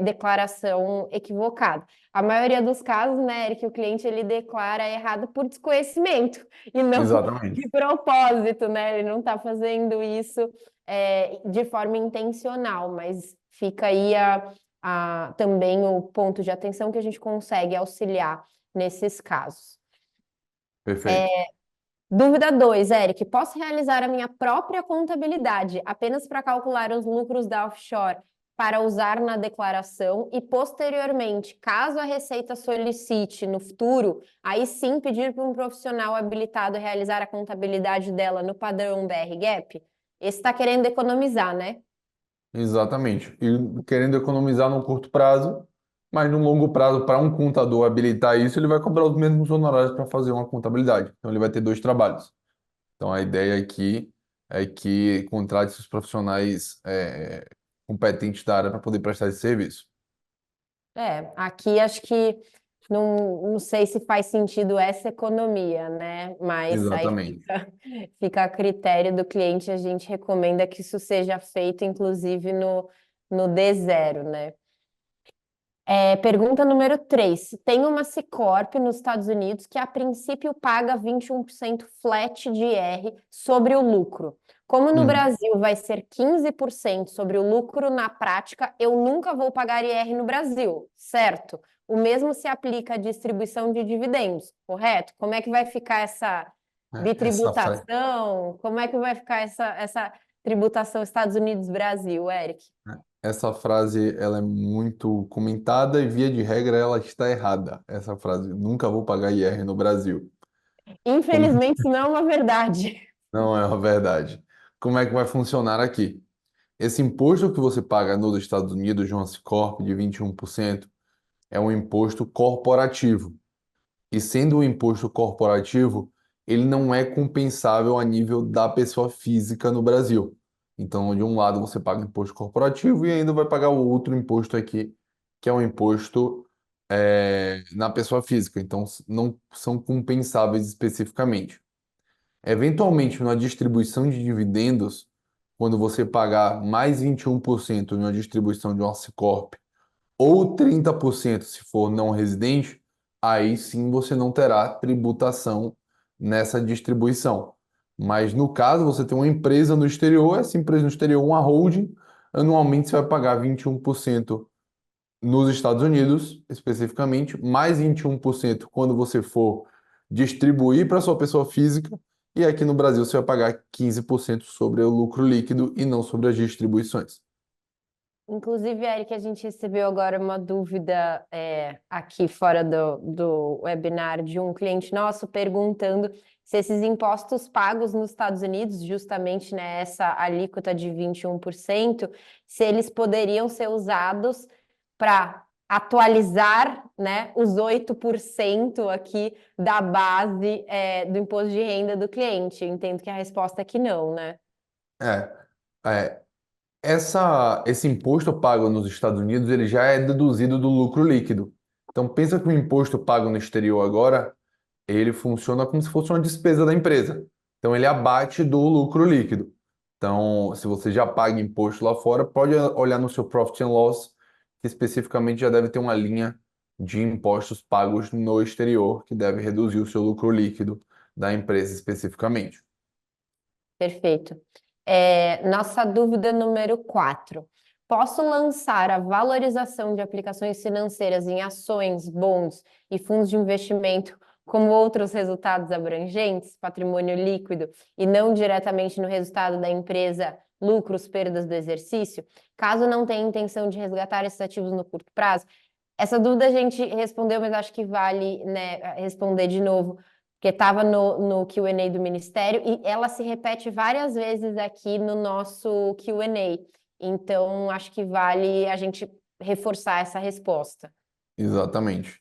declaração equivocada. A maioria dos casos, né, Eric, o cliente ele declara errado por desconhecimento e não Exatamente. de propósito, né? Ele não está fazendo isso de forma intencional, mas fica aí também o ponto de atenção que a gente consegue auxiliar nesses casos. Perfeito. Dúvida 2, Eric. Posso realizar a minha própria contabilidade apenas para calcular os lucros da offshore para usar na declaração e, posteriormente, caso a Receita solicite no futuro, aí sim pedir para um profissional habilitado realizar a contabilidade dela no padrão BR-GAAP? Esse está querendo economizar, né? Exatamente. E querendo economizar no curto prazo, mas no longo prazo, para um contador habilitar isso, ele vai cobrar os mesmos honorários para fazer uma contabilidade. Então ele vai ter dois trabalhos. Então a ideia aqui é que contrate os profissionais competentes da área para poder prestar esse serviço. Aqui acho que não sei se faz sentido essa economia, né? Mas aí Exatamente. fica a critério do cliente, a gente recomenda que isso seja feito, inclusive no D0, né? Pergunta número 3. Tem uma Cicorp nos Estados Unidos que a princípio paga 21% flat de IR sobre o lucro. Como no Uhum. Brasil vai ser 15% sobre o lucro, na prática eu nunca vou pagar IR no Brasil, certo? O mesmo se aplica à distribuição de dividendos, correto? Como é que vai ficar essa Essa frase. bitributação? Como é que vai ficar essa tributação Estados Unidos-Brasil, Eric? Essa frase ela é muito comentada e via de regra ela está errada. Essa frase, nunca vou pagar IR no Brasil. Como- Infelizmente, isso não é uma verdade. Não é uma verdade. Como é que vai funcionar aqui? Esse imposto que você paga nos Estados Unidos, de uma C Corp de 21%, é um imposto corporativo. E sendo um imposto corporativo, ele não é compensável a nível da pessoa física no Brasil. Então, de um lado você paga imposto corporativo e ainda vai pagar o outro imposto aqui, que é um imposto na pessoa física. Então, não são compensáveis especificamente. Eventualmente, na distribuição de dividendos, quando você pagar mais 21% em uma distribuição de uma C Corp ou 30% se for não residente, aí sim você não terá tributação nessa distribuição. Mas no caso, você tem uma empresa no exterior, essa empresa no exterior, uma holding, anualmente você vai pagar 21% nos Estados Unidos, especificamente, mais 21% quando você for distribuir para sua pessoa física, e aqui no Brasil você vai pagar 15% sobre o lucro líquido e não sobre as distribuições. Inclusive, Eric, a gente recebeu agora uma dúvida aqui fora do webinar de um cliente nosso perguntando se esses impostos pagos nos Estados Unidos, justamente nessa alíquota de 21%, se eles poderiam ser usados para atualizar, né, os 8% aqui da base do imposto de renda do cliente. Eu entendo que a resposta é que não, né? É, é, esse imposto pago nos Estados Unidos, ele já é deduzido do lucro líquido. Então, pensa que o imposto pago no exterior agora, ele funciona como se fosse uma despesa da empresa. Então, ele abate do lucro líquido. Então, se você já paga imposto lá fora, pode olhar no seu Profit and Loss, que especificamente já deve ter uma linha de impostos pagos no exterior, que deve reduzir o seu lucro líquido da empresa especificamente. Perfeito. Nossa dúvida número 4. Posso lançar a valorização de aplicações financeiras em ações, bons e fundos de investimento como outros resultados abrangentes, patrimônio líquido, e não diretamente no resultado da empresa, lucros, perdas do exercício, caso não tenha intenção de resgatar esses ativos no curto prazo? Essa dúvida a gente respondeu, mas acho que vale, né, responder de novo porque estava no Q&A do Ministério e ela se repete várias vezes aqui no nosso Q&A. Então, acho que vale a gente reforçar essa resposta. Exatamente.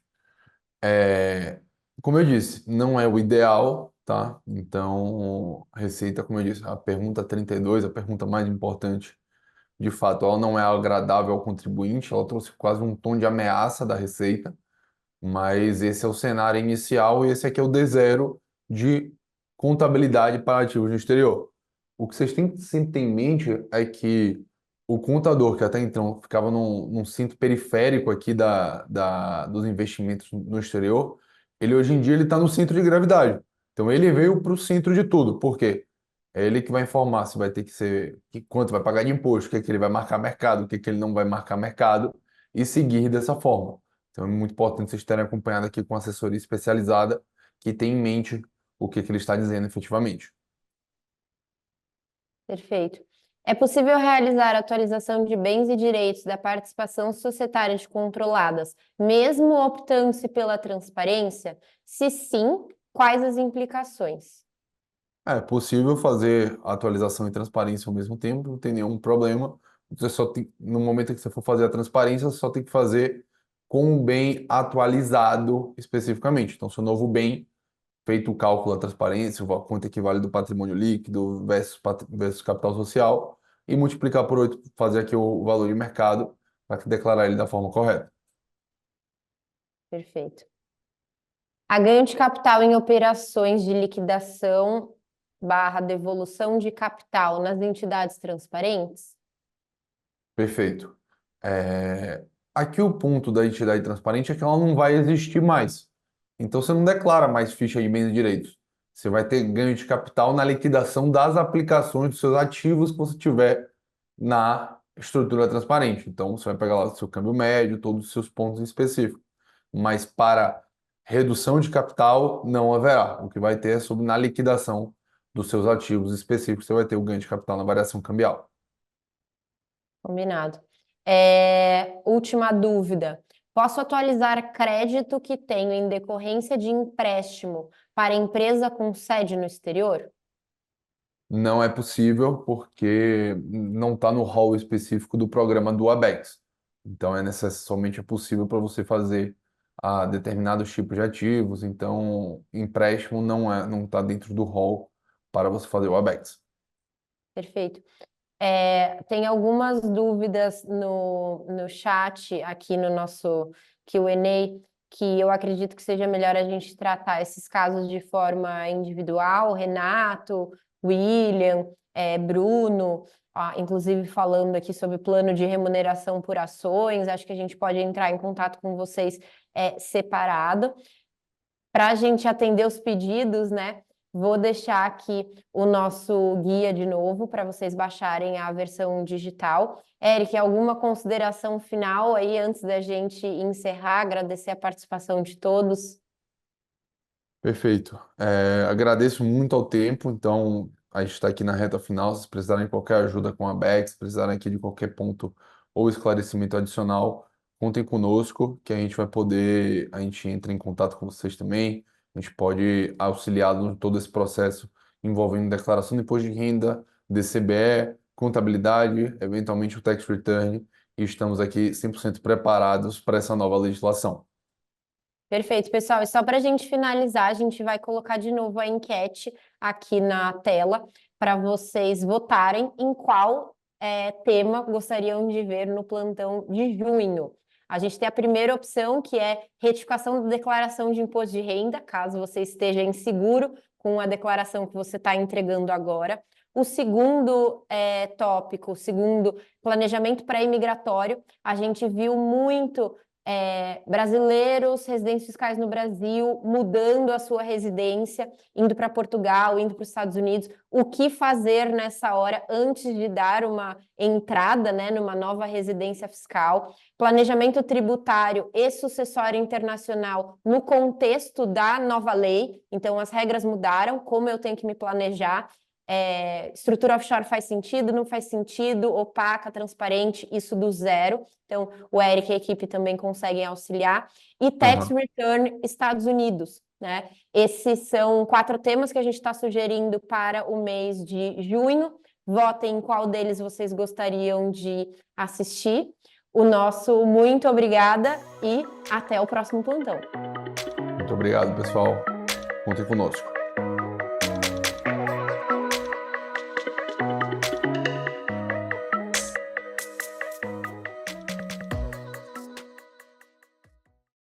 É, como eu disse, não é o ideal, tá? Então, a receita, como eu disse, a pergunta 32, a pergunta mais importante, de fato, ela não é agradável ao contribuinte, ela trouxe quase um tom de ameaça da receita. Mas esse é o cenário inicial e esse aqui é o D0 de contabilidade para ativos no exterior. O que vocês têm que sempre ter em mente é que o contador, que até então ficava num cinto periférico aqui dos investimentos no exterior, ele hoje em dia ele está no centro de gravidade. Então ele veio para o centro de tudo. Por quê? É ele que vai informar se vai ter que ser, quanto vai pagar de imposto, o que é que ele vai marcar mercado, o que é que ele não vai marcar mercado e seguir dessa forma. Então é muito importante vocês terem acompanhado aqui com assessoria especializada que tem em mente o que que ele está dizendo efetivamente. Perfeito. É possível realizar atualização de bens e direitos da participação societária de controladas, mesmo optando-se pela transparência? Se sim, quais as implicações? É possível fazer atualização e transparência ao mesmo tempo, não tem nenhum problema. Você só tem, no momento que você for fazer a transparência, você só tem que fazer com o bem atualizado especificamente. Então, seu novo bem, feito o cálculo da transparência, quanto equivale do patrimônio líquido versus capital social, e multiplicar por 8, fazer aqui o valor de mercado para declarar ele da forma correta. Perfeito. A ganho de capital em operações de liquidação barra devolução de capital nas entidades transparentes? Perfeito. É, Aqui o ponto da entidade transparente é que ela não vai existir mais. Então você não declara mais ficha de bens e direitos. Você vai ter ganho de capital na liquidação das aplicações dos seus ativos que você tiver na estrutura transparente. Então você vai pegar lá o seu câmbio médio, todos os seus pontos específicos. Mas para redução de capital não haverá. O que vai ter é sobre na liquidação dos seus ativos específicos, você vai ter o ganho de capital na variação cambial. Combinado. Última dúvida. Posso atualizar crédito que tenho em decorrência de empréstimo para empresa com sede no exterior? Não é possível porque não está no rol específico do programa do Abex. Então, somente é possível para você fazer a determinados tipos de ativos. Então, empréstimo não está dentro do rol para você fazer o Abex. Perfeito. Tem algumas dúvidas no chat aqui no nosso Q&A que eu acredito que seja melhor a gente tratar esses casos de forma individual. Renato, William, Bruno, inclusive falando aqui sobre plano de remuneração por ações. Acho que a gente pode entrar em contato com vocês separado. Para a gente atender os pedidos, né? Vou deixar aqui o nosso guia de novo para vocês baixarem a versão digital. Eric, alguma consideração final aí antes da gente encerrar? Agradecer a participação de todos. Perfeito. Agradeço muito ao tempo. Então, a gente está aqui na reta final. Se precisarem de qualquer ajuda com a Bex, se precisarem aqui de qualquer ponto ou esclarecimento adicional, contem conosco, que a gente entra em contato com vocês também. A gente pode auxiliá-los em todo esse processo envolvendo declaração de imposto de renda, DCBE, contabilidade, eventualmente o tax return, e estamos aqui 100% preparados para essa nova legislação. Perfeito, pessoal. E só para a gente finalizar, a gente vai colocar de novo a enquete aqui na tela para vocês votarem em qual tema gostariam de ver no plantão de junho. A gente tem a primeira opção, que é retificação da declaração de imposto de renda, caso você esteja inseguro com a declaração que você está entregando agora. O segundo tópico, o segundo, planejamento pré-imigratório. A gente viu muito brasileiros, residentes fiscais no Brasil, mudando a sua residência, indo para Portugal, indo para os Estados Unidos. O que fazer nessa hora antes de dar uma entrada, né, numa nova residência fiscal? Planejamento tributário e sucessório internacional no contexto da nova lei. Então, as regras mudaram, como eu tenho que me planejar. Estrutura offshore faz sentido, não faz sentido, opaca, transparente, isso do zero. Então, o Eric e a equipe também conseguem auxiliar. E Tax Aham. Return Estados Unidos, né? Esses são 4 temas que a gente está sugerindo para o mês de junho. Votem em qual deles vocês gostariam de assistir. O nosso muito obrigada e até o próximo plantão. Muito obrigado, pessoal. Contem conosco.